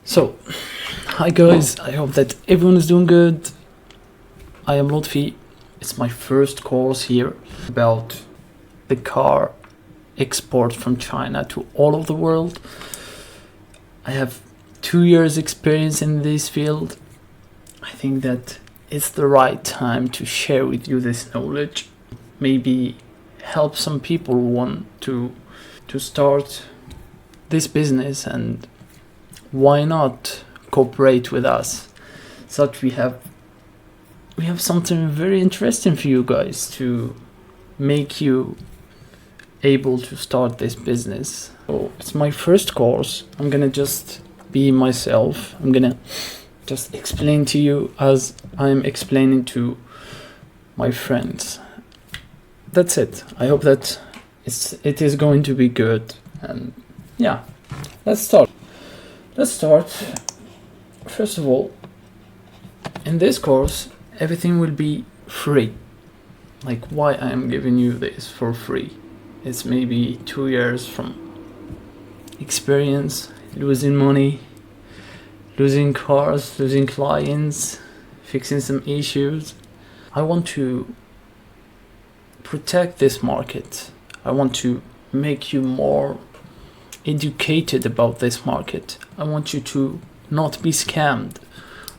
So, hi guys, I hope that everyone is doing good. I am Lotfi. It's my first course here about the car export from China to all of the world. I have 2 years experience in this field. I think that it's the right time to share with you this knowledge. Maybe help some people who want to start this business, and why not cooperate with us, so that we have something very interesting for you guys to make you able to start this business. So it's my first course. I'm gonna just be myself. I'm gonna just explain to you as I'm explaining to my friends. That's it. I hope that it is going to be good. And yeah, let's start. First of all, in this course, everything will be free. Like, why I am giving you this for free? It's maybe 2 years from experience, losing money, losing cars, losing clients, fixing some issues. I want to protect this market. I want to make you more educated about this market. I want you to not be scammed.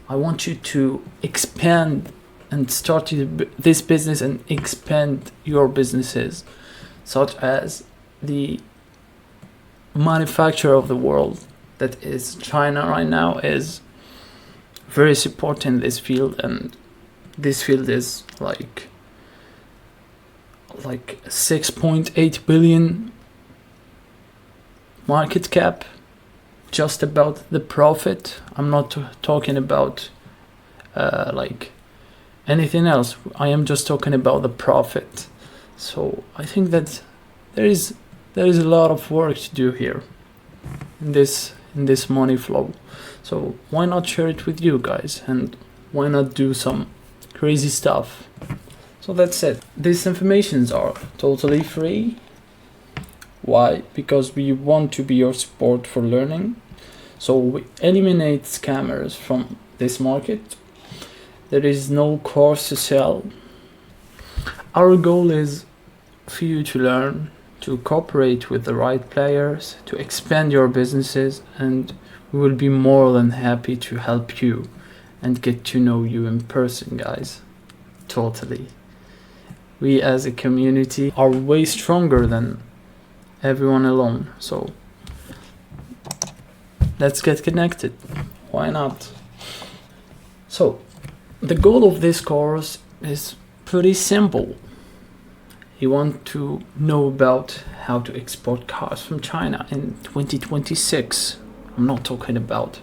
I want you to expand and start this business and expand your businesses, such as the manufacturer of the world that is China right now is very supporting this field, and this field is like 6.8 billion market cap, just about the profit. I'm not talking about like anything else. I am just talking about the profit. So I think that there is a lot of work to do here in this money flow. So why not share it with you guys, and why not do some crazy stuff? So that's it. These informations are totally free. Why? Because we want to be your support for learning. So we eliminate scammers from this market. There is no course to sell. Our goal is for you to learn, to cooperate with the right players, to expand your businesses, and we will be more than happy to help you and get to know you in person, guys. Totally. We as a community are way stronger than everyone alone. So let's get connected. Why not? So the goal of this course is pretty simple. You want to know about how to export cars from China in 2026. I'm not talking about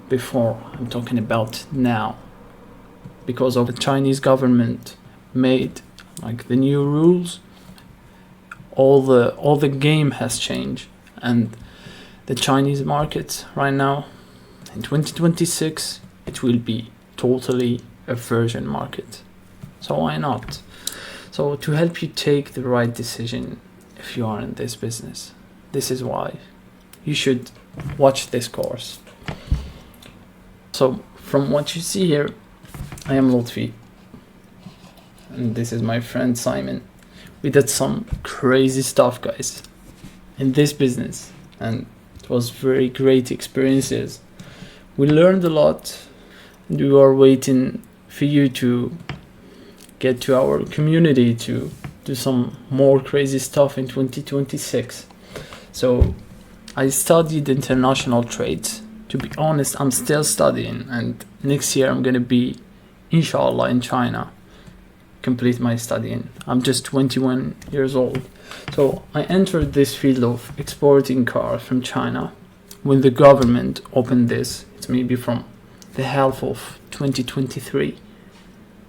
before, I'm talking about now. Because of the Chinese government made like the new rules, all the game has changed, and the Chinese market right now in 2026 it will be totally a virgin market. So why not? So to help you take the right decision if you are in this business, this is why you should watch this course. So from what you see here, I am Lotfi, and this is my friend Simon. We did some crazy stuff, guys, in this business, and it was very great experiences. We learned a lot, and we are waiting for you to get to our community to do some more crazy stuff in 2026. So I studied international trade. To be honest, I'm still studying, and next year I'm gonna be, inshallah, in China, complete my studying. I'm just 21 years old. So I entered this field of exporting cars from China when the government opened this. It's maybe from the half of 2023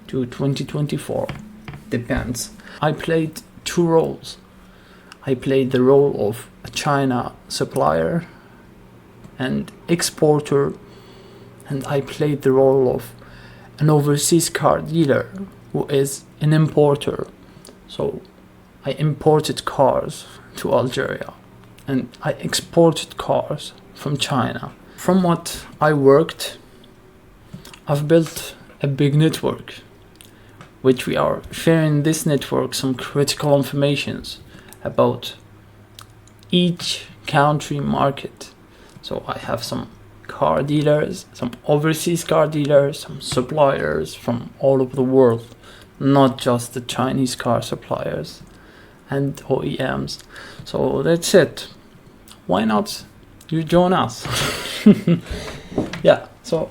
to 2024, depends. I played two roles. I played the role of a China supplier and exporter, and I played the role of an overseas car dealer who is an importer. So I imported cars to Algeria, and I exported cars from China from what I worked, I've built a big network, which we are sharing this network some critical informations about each country market. So I have some car dealers, some overseas car dealers, some suppliers from all over the world, not just the Chinese car suppliers and OEMs. So that's it. Why not you join us? Yeah, so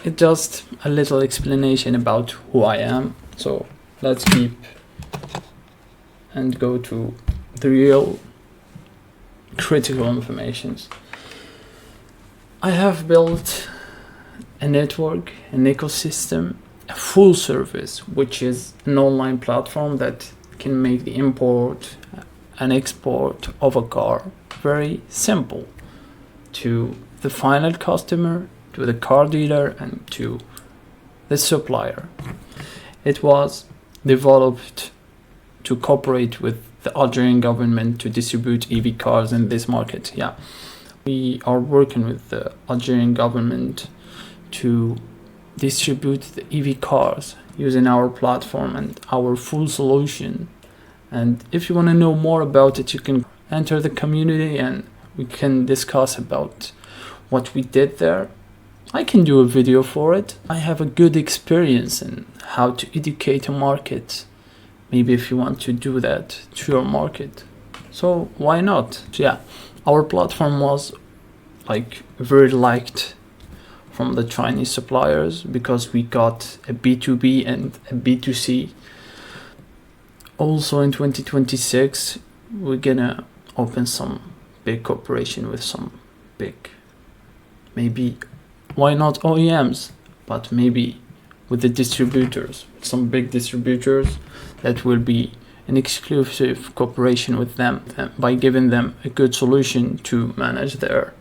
it's just a little explanation about who I am. So let's keep and go to the real critical informations. I have built a network, an ecosystem, a full service, which is an online platform that can make the import and export of a car very simple to the final customer, to the car dealer, and to the supplier. It was developed to cooperate with the Algerian government to distribute EV cars in this market. Yeah, we are working with the Algerian government to distribute the EV cars using our platform and our full solution. And if you want to know more about it, you can enter the community and we can discuss about what we did there. I can do a video for it. I have a good experience in how to educate a market. Maybe if you want to do that to your market, so why not? So yeah, our platform was like very liked from the Chinese suppliers because we got a B2B and a B2C. Also in 2026, we're gonna open some big cooperation with some big, maybe, why not OEMs, but maybe with the distributors, some big distributors that will be an exclusive cooperation with them by giving them a good solution to manage their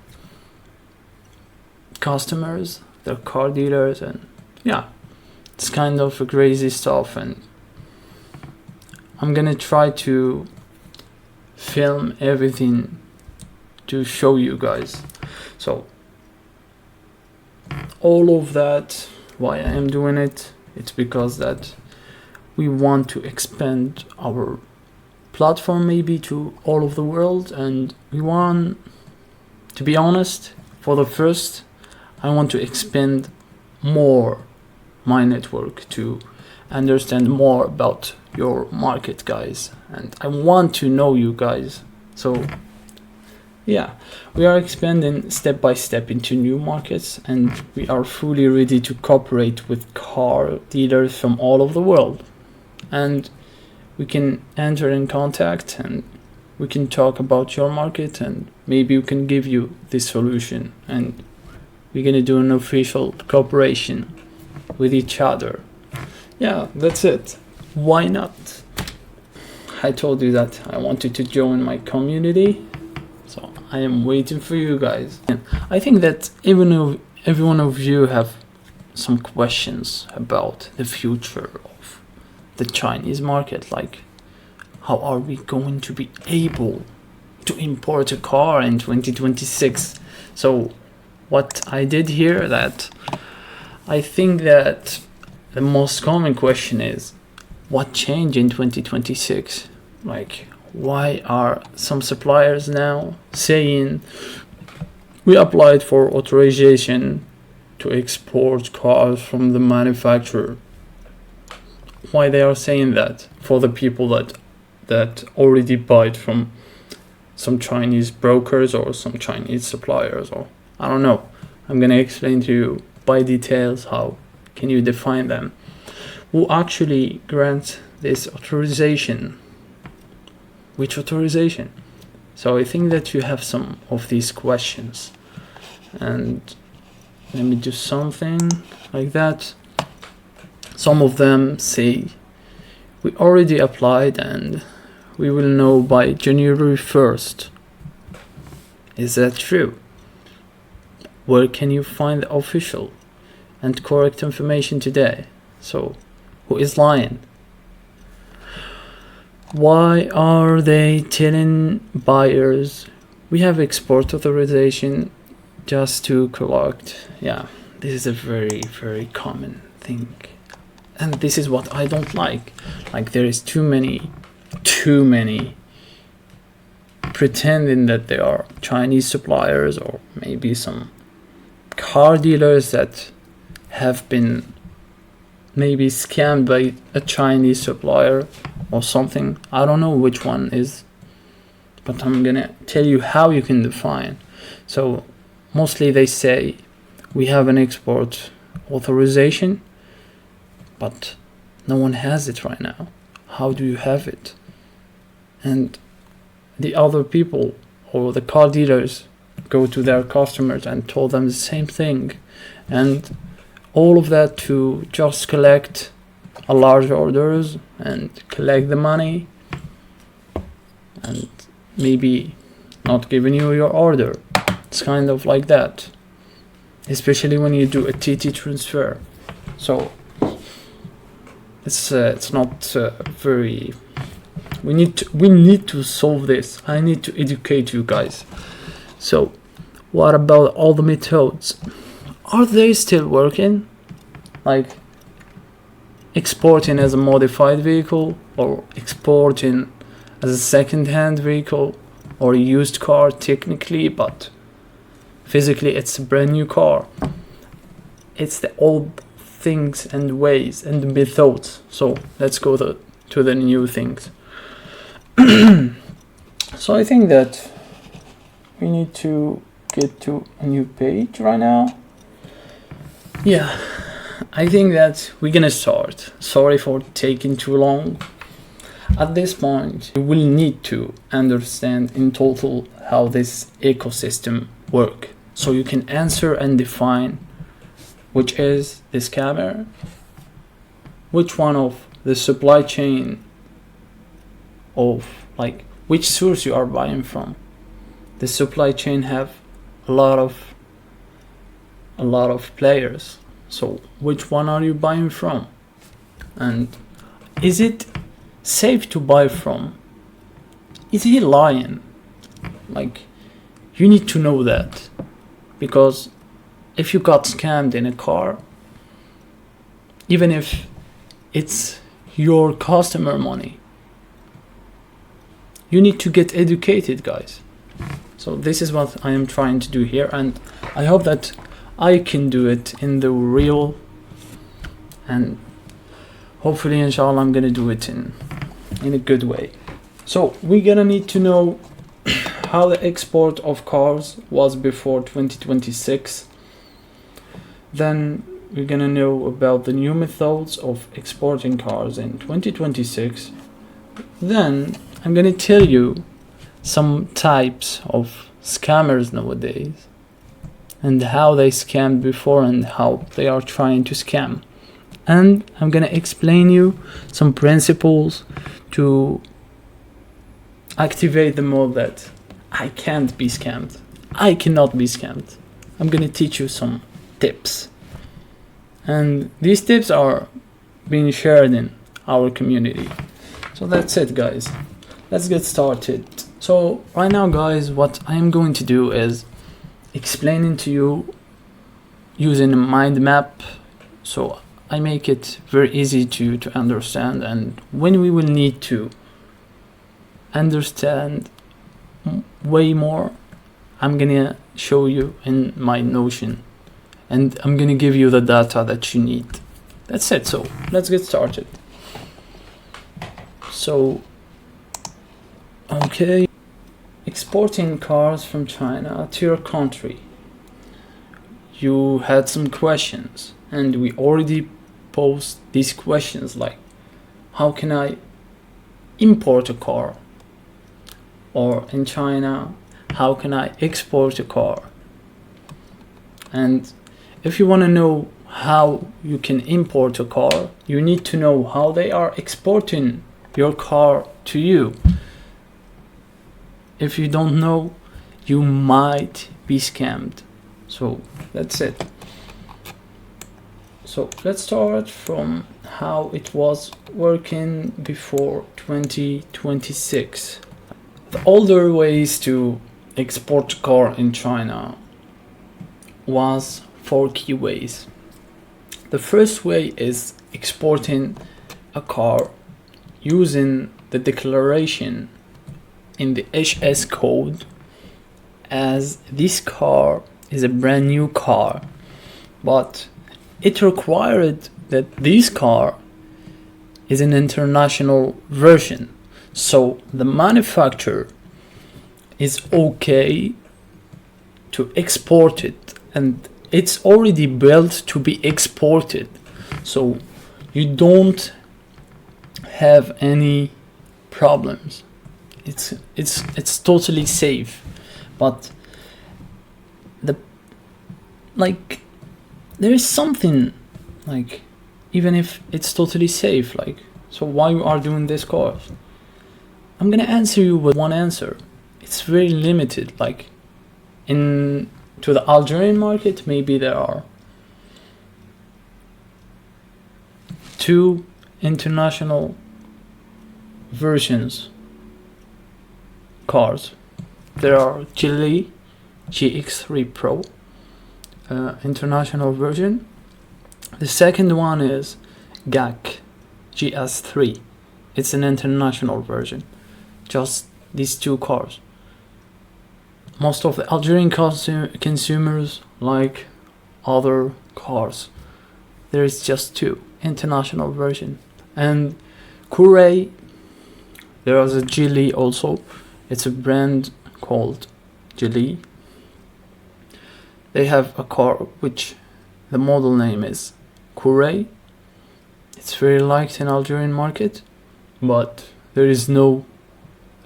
customers, their car dealers, and yeah, it's kind of a crazy stuff. And I'm gonna try to film everything to show you guys. So all of that, why I am doing it, it's because that we want to expand our platform maybe to all of the world, and we want, to be honest, for the first, I want to expand more my network to understand more about your market, guys, and I want to know you guys. So yeah, we are expanding step by step into new markets, and we are fully ready to cooperate with car dealers from all over the world. And we can enter in contact and we can talk about your market, and maybe we can give you this solution, and we're gonna do an official cooperation with each other. Yeah, that's it. Why not? I told you that I wanted to join my community, so I am waiting for you guys. And I think that even if every one of you have some questions about the future of the Chinese market, like how are we going to be able to import a car in 2026? So what I did here, that I think that the most common question is, what changed in 2026? Like, why are some suppliers now saying we applied for authorization to export cars from the manufacturer? Why they are saying that for the people that already buy it from some Chinese brokers or some Chinese suppliers, or I don't know. I'm gonna explain to you by details how can you define them. Who actually grants this authorization? Which authorization? So I think that you have some of these questions, and let me do something like that. Some of them say we already applied and we will know by January 1st. Is that true? Where can you find the official and correct information today? So who is lying? Why are they telling buyers we have export authorization just to collect. Yeah, this is a very, very common thing. And this is what I don't like. Like, there is too many pretending that they are Chinese suppliers, or maybe some car dealers that have been maybe scammed by a Chinese supplier or something. I don't know which one is, but I'm gonna tell you how you can define. So mostly they say we have an export authorization, but no one has it right now. How do you have it? And the other people or the car dealers go to their customers and told them the same thing, and all of that to just collect a large orders and collect the money, and maybe not giving you your order. It's kind of like that, especially when you do a TT transfer. So it's not very. We need to solve this. I need to educate you guys. So what about all the methods? Are they still working? Like exporting as a modified vehicle, or exporting as a second-hand vehicle, or a used car technically, but physically it's a brand new car. It's the old things and ways and methods. So let's go to the new things. So I think that we need to get to a new page right now. Yeah, I think that we're gonna start. Sorry for taking too long. At this point, you will need to understand in total how this ecosystem works, so you can answer and define which is the scammer, which one of the supply chain of, like, which source you are buying from. The supply chain have a lot of players, so which one are you buying from, and is it safe to buy from? Is he lying? Like, you need to know that, because if you got scammed in a car, even if it's your customer money, you need to get educated, guys. So this is what I am trying to do here, and I hope that I can do it in the real, and hopefully inshallah I'm gonna do it in a good way. So we're gonna need to know how the export of cars was before 2026. Then we're gonna know about the new methods of exporting cars in 2026. Then I'm gonna tell you some types of scammers nowadays, and how they scammed before and how they are trying to scam. And I'm gonna explain you some principles to activate the mode that I can't be scammed. I cannot be scammed. I'm gonna teach you some tips. And these tips are being shared in our community. So that's it, guys. Let's get started. So right now, guys, what I'm going to do is explaining to you using a mind map. So I make it very easy to understand, and when we will need to understand way more, I'm gonna show you in my Notion, and I'm gonna give you the data that you need. That's it. So let's get started. So okay, exporting cars from China to your country. You had some questions, and we already posed these questions, like how can I import a car, or in China how can I export a car. And if you want to know how you can import a car, you need to know how they are exporting your car to you. If you don't know, you might be scammed. So that's it. So let's start from how it was working before 2026. The older ways to export car in China was 4 key ways. The first way is exporting a car using the declaration in the HS code as this car is a brand new car, but it required that this car is an international version, so the manufacturer is okay to export it, and it's already built to be exported, so you don't have any problems. It's totally safe. But there is something, like, even if it's totally safe, like, so why you are doing this course? I'm gonna answer you with one answer. It's very limited. Like, to the Algerian market, maybe there are 2 international versions cars. There are Geely GX3 Pro international version. The second one is GAC GS3. It's an international version. Just these 2 cars. Most of the Algerian consumers like other cars. There is just 2 international version. And Courrier, there is a Geely also. It's a brand called Geely. They have a car which the model name is Courrier. It's very liked in Algerian market, but there is no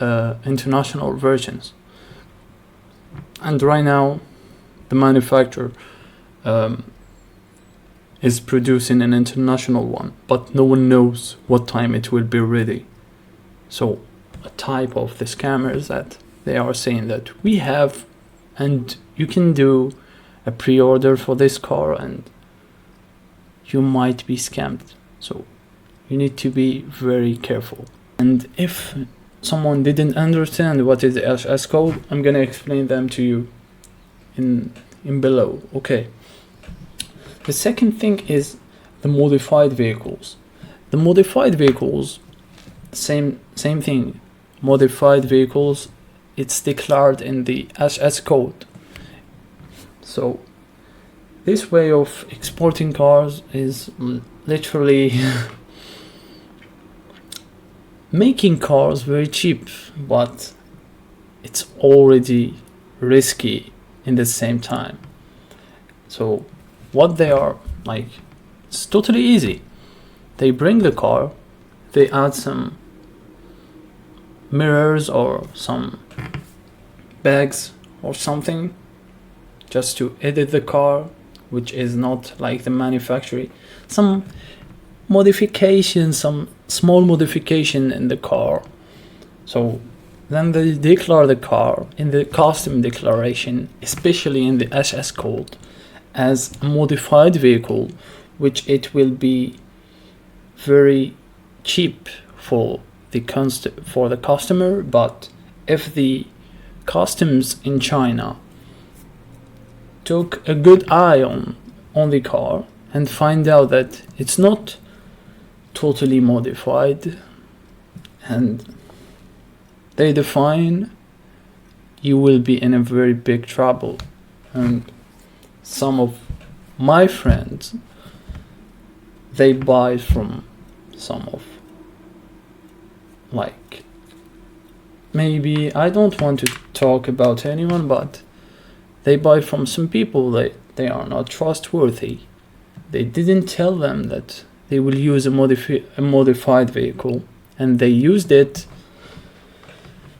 international versions. And right now, the manufacturer is producing an international one, but no one knows what time it will be ready. So a type of the scammers that they are saying that we have, and you can do a pre-order for this car and you might be scammed. So you need to be very careful. And if someone didn't understand what is the HS code, I'm gonna explain them to you in below. Okay. The second thing is the modified vehicles. The modified vehicles, same thing. Modified vehicles, it's declared in the HS code. So this way of exporting cars is literally making cars very cheap, but it's already risky in the same time. So what they are like, it's totally easy. They bring the car, they add some mirrors or some bags or something just to edit the car, which is not like the manufacturer. Some modification, some small modification in the car. So then they declare the car in the custom declaration, especially in the HS code, as a modified vehicle, which it will be very cheap for the customer. But if the customs in China took a good eye on the car and find out that it's not totally modified, and they define, you will be in a very big trouble. And some of my friends, they buy from some of, like, maybe I don't want to talk about anyone, but they buy from some people they are not trustworthy. They didn't tell them that they will use a modified vehicle, and they used it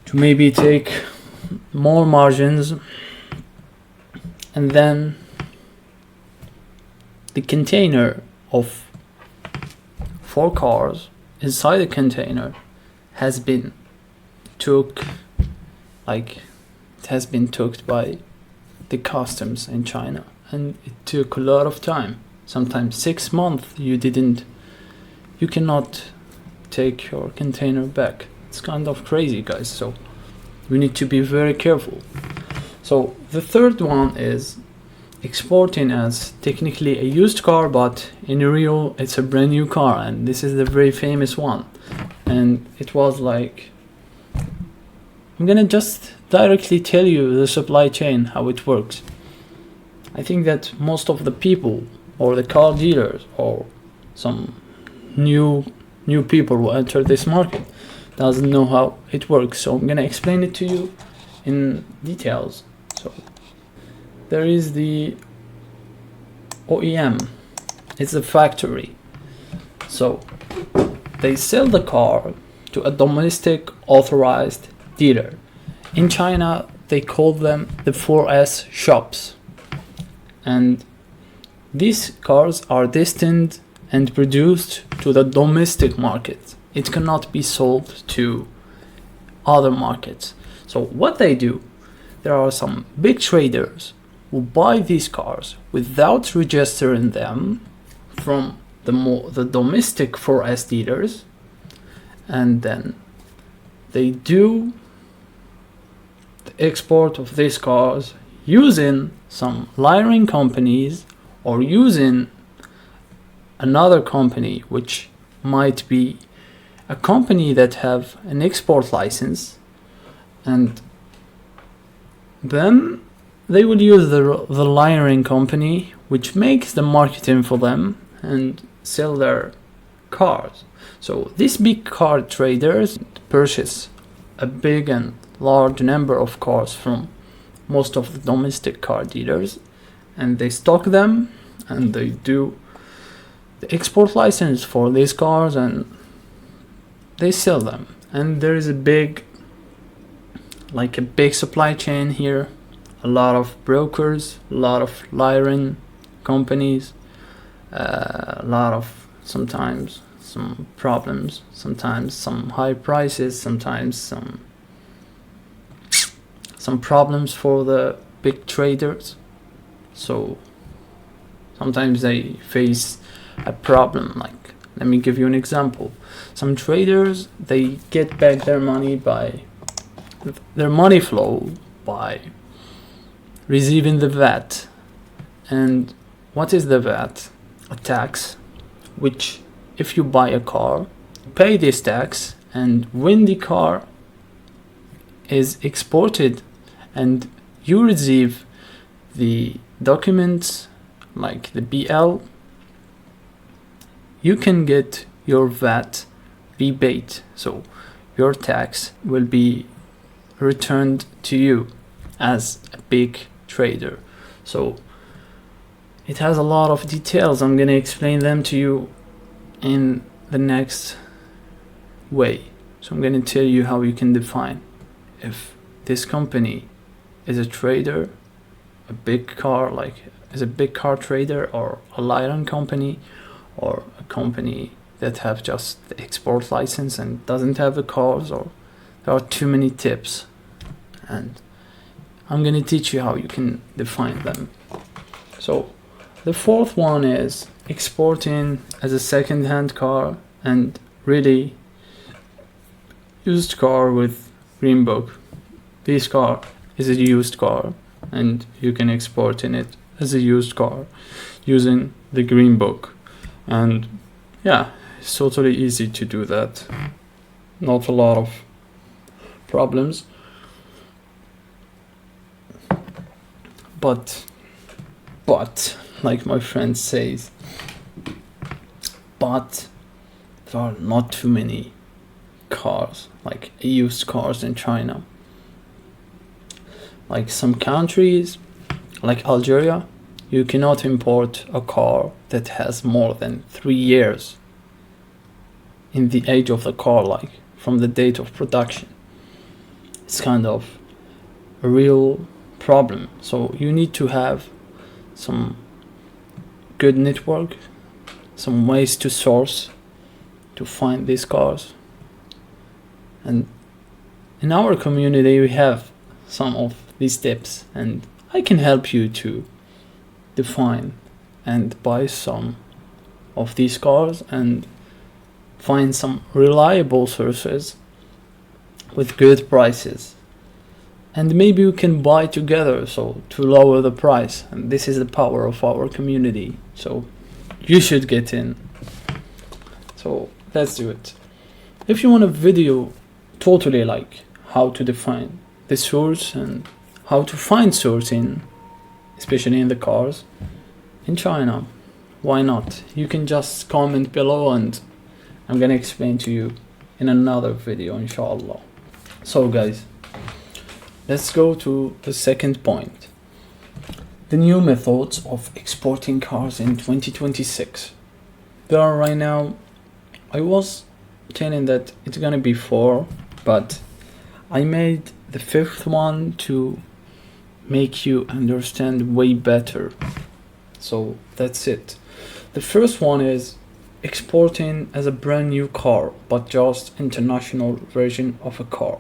to maybe take more margins, and then the container of 4 cars inside the container has been took by the customs in China, and it took a lot of time, sometimes 6 months. You cannot take your container back. It's kind of crazy, guys, so we need to be very careful. So the third one is exporting as technically a used car, but in real it's a brand new car, and this is the very famous one. And it was like, I'm gonna just directly tell you the supply chain, how it works. I think that most of the people or the car dealers or some new people who enter this market doesn't know how it works, so I'm gonna explain it to you in details. So there is the OEM, it's a factory, so they sell the car to a domestic authorized dealer. In China they call them the 4S shops, and these cars are destined and produced to the domestic market. It cannot be sold to other markets. So what they do, there are some big traders who buy these cars without registering them from the domestic 4S dealers, and then they do the export of these cars using some layering companies or using another company, which might be a company that have an export license, and then they will use the layering company, which makes the marketing for them and sell their cars. So these big car traders purchase a big and large number of cars from most of the domestic car dealers, and they stock them, and they do the export license for these cars, and they sell them. And there is a big supply chain here, a lot of brokers, a lot of layering companies, a lot of sometimes some problems, sometimes some high prices, sometimes some problems for the big traders. So sometimes they face a problem, like, let me give you an example. Some traders, they get back their money flow by receiving the VAT. And what is the VAT? A tax, which if you buy a car, pay this tax, and when the car is exported and you receive the documents like the BL, you can get your VAT rebate. So your tax will be returned to you as a big trader. So it has a lot of details. I'm gonna explain them to you in the next way. So I'm gonna tell you how you can define if this company is a trader, a big car, like is a big car trader, or a layering company, or a company that have just the export license and doesn't have the cars. Or there are too many tips, and I'm gonna teach you how you can define them. So the fourth one is exporting as a second-hand car and really used car with green book. This car is a used car, and you can export in it as a used car using the green book. And yeah, it's totally easy to do that. Not a lot of problems. But like my friend says, but there are not too many cars, like used cars in China. Like some countries, like Algeria, you cannot import a car that has more than 3 years in the age of the car, like from the date of production. It's kind of a real problem. So you need to have some good network, some ways to source, to find these cars. And in our community we have some of these tips, and I can help you to define and buy some of these cars and find some reliable sources with good prices. and maybe we can buy together, so to lower the price. And this is the power of our community, so you should get in. So let's do it. If you want a video totally like how to define the source and how to find source in, especially in the cars in China, why not? You can just comment below and I'm gonna explain to you in another video, inshallah. So guys, let's go to the second point. The new methods of exporting cars in 2026. There are right now, I was telling that it's gonna be 4, but I made the 5th one to make you understand way better. So that's it. The first one is exporting as a brand new car, but just international version of a car.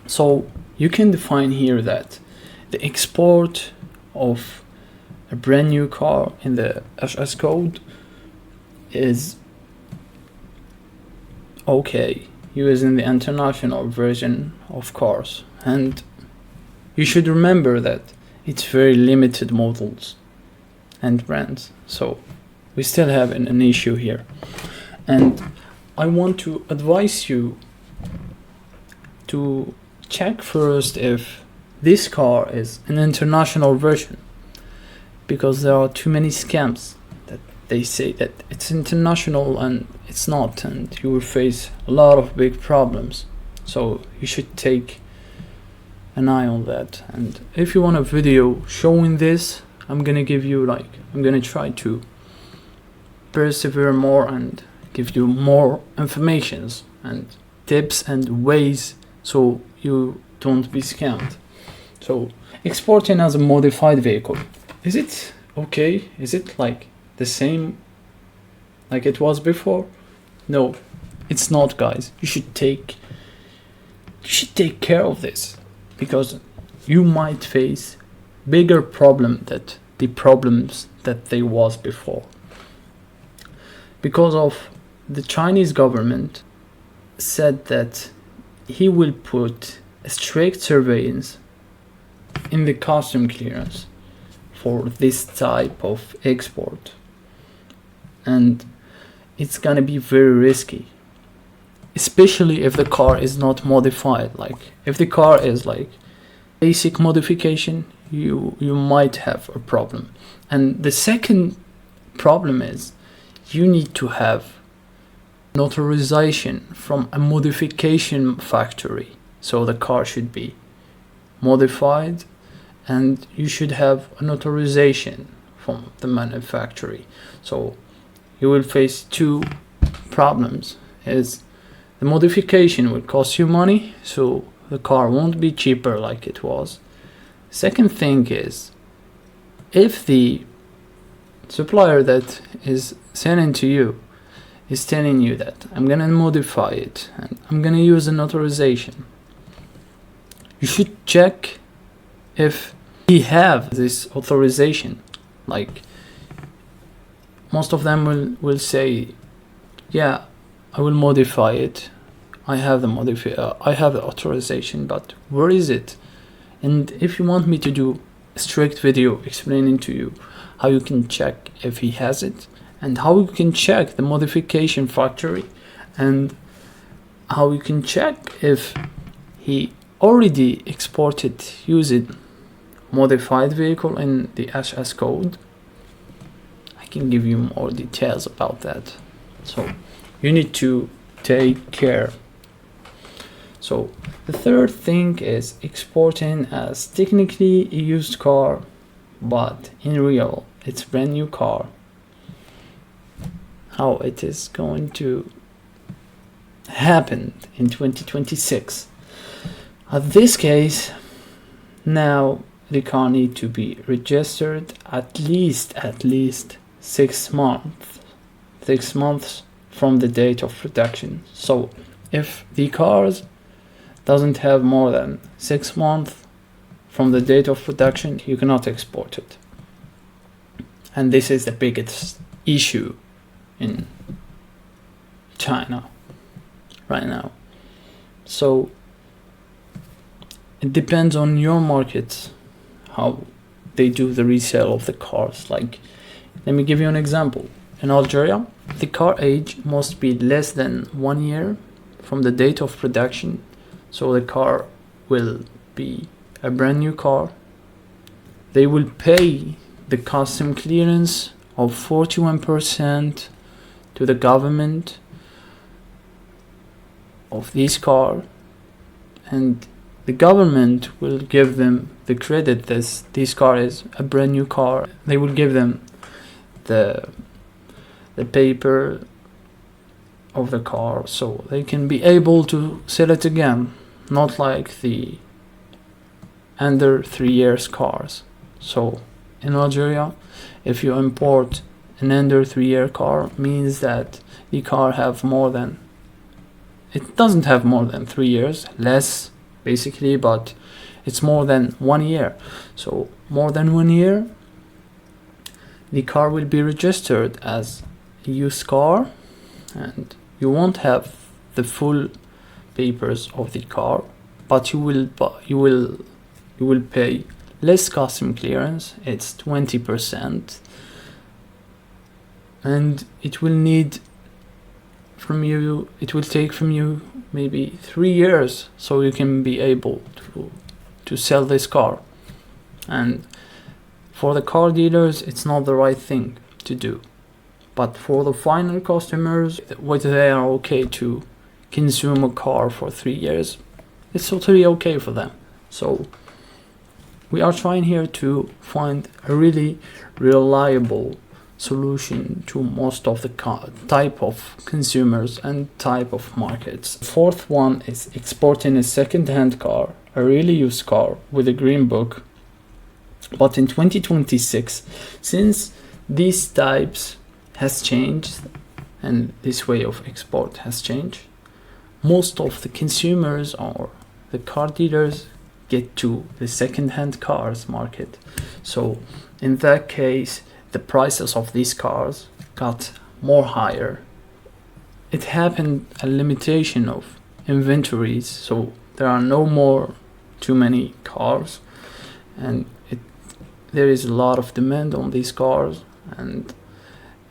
So you can define here that the export of a brand new car in the HS code is okay using the international version of cars, and you should remember that it's very limited models and brands, so we still have an issue here. And I want to advise you to check first if this car is an international version, because there are too many scams that they say that it's international and it's not, and you will face a lot of big problems. So you should take an eye on that. And if you want a video showing this, I'm gonna try to persevere more and give you more informations and tips and ways so you don't be scammed. So exporting as a modified vehicle, is it okay? Is it like the same like it was before? No, it's not, guys. You should take care of this, because you might face bigger problem that the problems that they was before, because of the Chinese government said that he will put a strict surveillance in the custom clearance for this type of export, and it's gonna be very risky, especially if the car is not modified. Like if the car is like basic modification, you might have a problem. And the second problem is you need to have an authorization from a modification factory. So the car should be modified and you should have an authorization from the manufacturer. So you will face 2 problems. Is the modification will cost you money, so the car won't be cheaper like it was. Second thing is, if the supplier that is selling to you is telling you that I'm gonna modify it and I'm gonna use an authorization, you should check if he have this authorization. Like most of them will say, yeah, I will modify it, I have the authorization, but where is it? And if you want me to do a strict video explaining to you how you can check if he has it, and how you can check the modification factory, and how you can check if he already exported using modified vehicle in the HS code, I can give you more details about that. So you need to take care. So the third thing is exporting as technically a used car, but in real it's brand new car. How it is going to happen in 2026. In this case, now the car need to be registered at least 6 months from the date of production. So if the cars doesn't have more than 6 months from the date of production, you cannot export it. And this is the biggest issue in China right now. So it depends on your market how they do the resale of the cars. Like, let me give you an example. In Algeria, the car age must be less than 1 year from the date of production, so the car will be a brand new car. They will pay the custom clearance of 41% to the government of this car, and the government will give them the credit that this car is a brand new car. They will give them the paper of the car so they can be able to sell it again, not like the under 3 years cars. So in Algeria, if you import an under 3 year car, means that the car it doesn't have more than 3 years, less basically, but it's more than 1 year. So more than 1 year, the car will be registered as a used car, and you won't have the full papers of the car, but you will pay less custom clearance. It's 20%, and it will take from you maybe 3 years so you can be able to sell this car. And for the car dealers, it's not the right thing to do, but for the final customers, whether they are okay to consume a car for 3 years, it's totally okay for them. So we are trying here to find a really reliable solution to most of the type of consumers and type of markets. The fourth one is exporting a second-hand car, a really used car with a green book. But in 2026, since these types has changed and this way of export has changed, most of the consumers or the car dealers get to the second-hand cars market. So in that case, the prices of these cars got more higher. It happened a limitation of inventories, so there are no more too many cars, and there is a lot of demand on these cars, and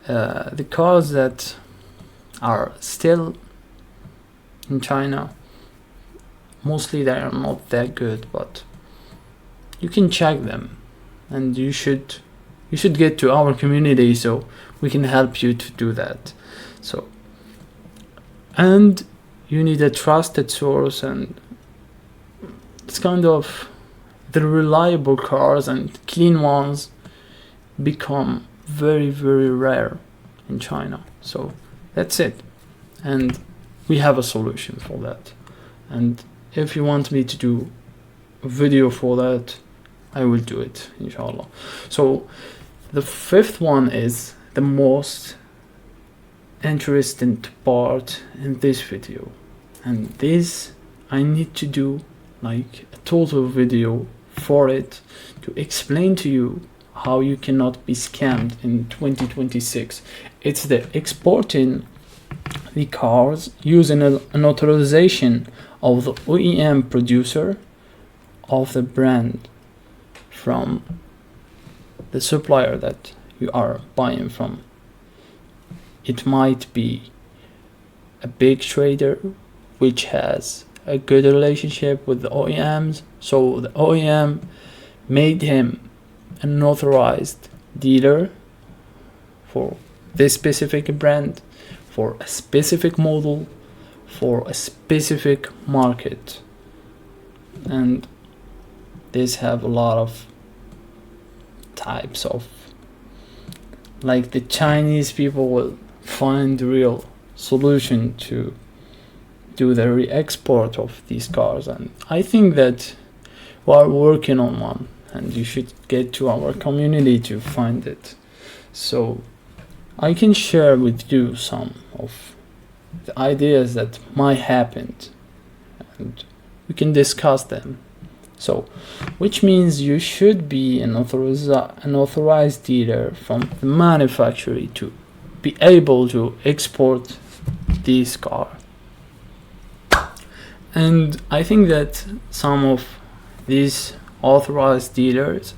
the cars that are still in China, mostly they are not that good, but you can check them, and you should get to our community so we can help you to do that. So, and you need a trusted source, and it's kind of the reliable cars and clean ones become very, very rare in China. So that's it, and we have a solution for that. And if you want me to do a video for that, I will do it, inshallah. So the fifth one is the most interesting part in this video, and this I need to do like a total video for it to explain to you how you cannot be scammed in 2026. It's the exporting the cars using an authorization of the OEM producer of the brand from the supplier that you are buying from. It might be a big trader which has a good relationship with the OEMs, so the OEM made him an authorized dealer for this specific brand, for a specific model, for a specific market. And these have a lot of types of, like, the Chinese people will find real solution to do the re-export of these cars, and I think that we are working on one, and you should get to our community to find it. So I can share with you some of the ideas that might happen, and we can discuss them. So, which means you should be an authorized dealer from the manufacturer to be able to export this car. And I think that some of these authorized dealers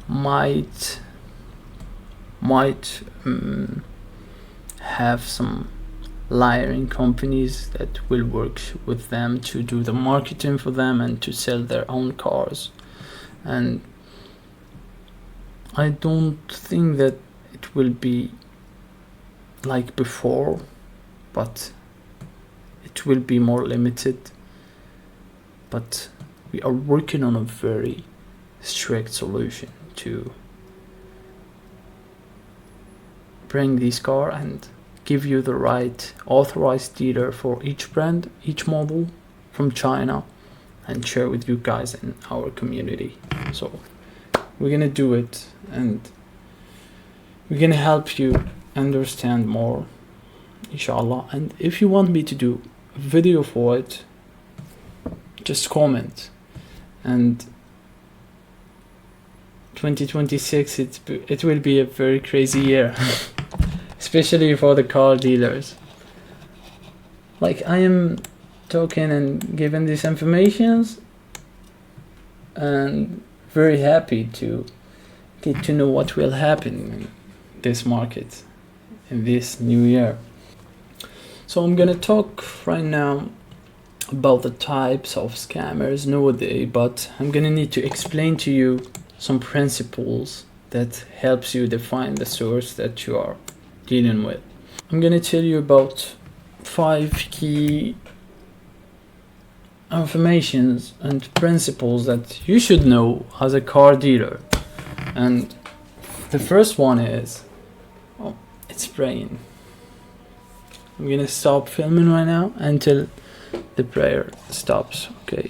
might have some hiring companies that will work with them to do the marketing for them and to sell their own cars. And I don't think that it will be like before, but it will be more limited. But we are working on a very strict solution to bring this car and give you the right authorized dealer for each brand, each model from China, and share with you guys in our community. So we're gonna do it, and we're gonna help you understand more, inshallah. And if you want me to do a video for it, just comment. And 2026, it will be a very crazy year. Especially for the car dealers. Like, I am talking and giving these informations, and very happy to get to know what will happen in this market in this new year. So I'm gonna talk right now about the types of scammers nowadays, but I'm gonna need to explain to you some principles that helps you define the source that you are dealing with. I'm gonna tell you about 5 key informations and principles that you should know as a car dealer. And the first one is, oh, it's praying. I'm gonna stop filming right now until the prayer stops, okay?